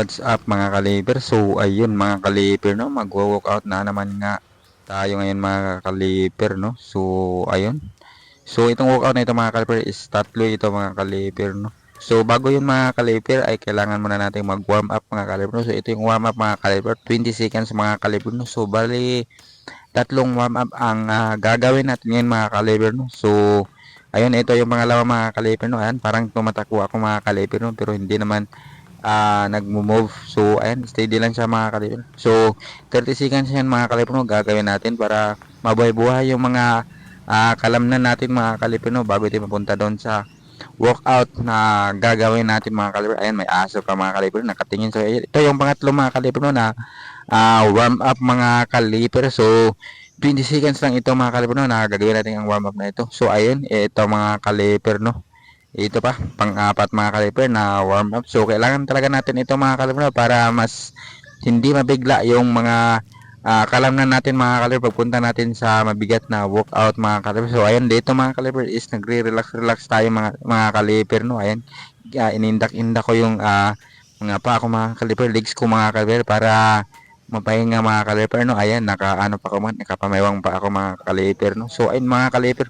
What's up mga kaliber? So ayun mga kaliber no, magwo-workout na naman nga tayo ngayon mga kaliber no. So ayun. So itong workout na ito mga kaliber is tatlo ito mga kaliber no. So bago yun mga kaliber ay kailangan muna natin mag-warm up mga kaliber no. So ito yung warm up mga kaliber, 20 seconds mga kaliber no. So bali tatlong warm up ang gagawin natin ngayon mga kaliber no. So ayun, ito yung mga lawa mga kaliber no. Ayan, parang tumatakbo ako mga kaliber no, pero hindi naman nagmo-move. So, ayan, steady lang siya mga kalipin. So, 30 seconds yan mga kalipin, no, gagawin natin para mabuhay-buhay yung mga kalamnan natin mga kalipin, no, bago tayo mapunta doon sa workout na gagawin natin mga kalipin. Ayan, may aso pa mga kalipin, nakatingin. So, ito yung pangatlo mga kalipin, no, na warm up mga kalipin. So, 20 seconds lang ito mga kalipin, no, na gagawin natin ang warm up na ito. So, ayun, ito mga kalipin, no. Ito pa, pang-apat mga kaliper na warm up. So, kailangan talaga natin ito mga kaliper para mas hindi mabigla yung mga kalamnan natin mga kaliper pagpunta natin sa mabigat na workout mga kaliper. So, ayan, dito mga kaliper is nagre-relax tayo mga kaliper, no? Ayan, inindak-indak ko yung mga pa ako mga kaliper, legs ko mga kaliper para mapahinga mga kaliper, no? Ayan, naka-ano pa ako, nakapamayawang pa ako mga kaliper, no? So, ayun mga kaliper.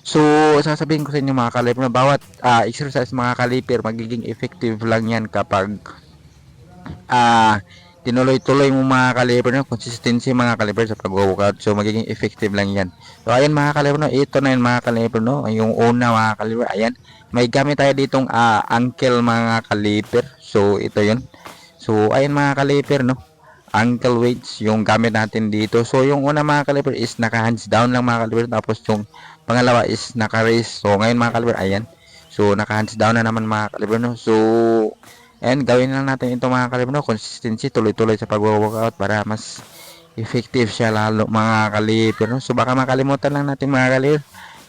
So, sasabihin ko sa inyo mga kaliper na bawat exercise mga kaliper, magiging effective lang yan kapag tinuloy-tuloy mo mga kaliper, no? Consistency mga kaliper sa pag-workout. So, magiging effective lang yan. So, ayan mga kaliper, no? Ito na yun mga kaliper, no? Yung una mga kaliper, ayan. May gamit tayo ditong ankle mga kaliper. So, ito yun. So, ayan mga kaliper, no? Ankle weights yung gamit natin dito. So yung una mga kaliber is naka hands down lang mga kaliber, tapos yung pangalawa is naka raise. So ngayon mga kaliber, ayan, so naka hands down na naman mga kaliber, no. So ayan, gawin lang natin ito mga kaliber, no. Consistency, tuloy-tuloy sa pag-workout para mas effective siya lalo mga kaliber, no. So baka makalimutan lang natin mga kaliber,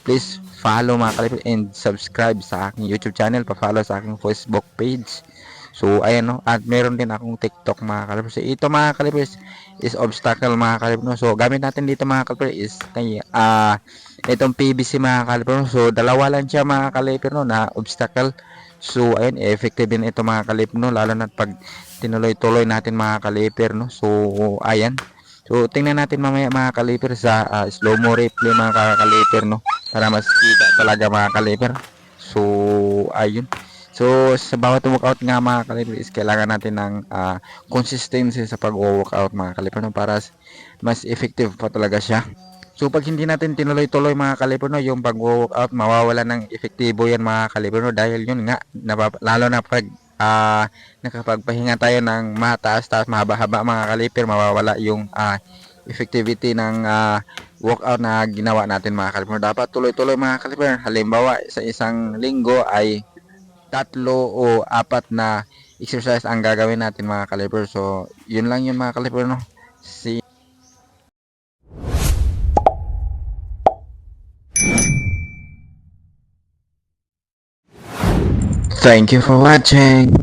please follow mga kaliber and subscribe sa aking YouTube channel, pa-follow sa aking Facebook page. So, ayan, no. At meron din akong TikTok mga kaliper. So, ito mga kaliper is obstacle mga kaliper, no. So, gamit natin dito mga kaliper is itong PVC mga kaliper, no. So, dalawa lang siya mga kaliper, no, na obstacle. So, ayun, effective din ito mga kaliper, no. Lalo na pag tinuloy-tuloy natin mga kaliper, no. So, ayan. So, tingnan natin mamaya mga kaliper sa slow-mo replay mga kaliper, no. Para mas kita talaga mga kaliper. So, ayun. So, sa bawat workout nga mga kaliper is kailangan natin ng consistency sa pag-workout mga kaliper, no, para mas effective pa talaga siya. So, pag hindi natin tinuloy-tuloy mga kaliper, no, yung pag-workout, mawawala ng efektibo yan mga kaliper, no, dahil yun nga, lalo na pag nakapagpahinga tayo ng mataas-taas, mahaba-haba mga kaliper, mawawala yung effectivity ng workout na ginawa natin mga kaliper. Dapat tuloy-tuloy mga kaliper. Halimbawa, sa isang linggo ay 3 o 4 na exercise ang gagawin natin mga kaliper. So, yun lang yun mga kaliper, no. Thank you for watching.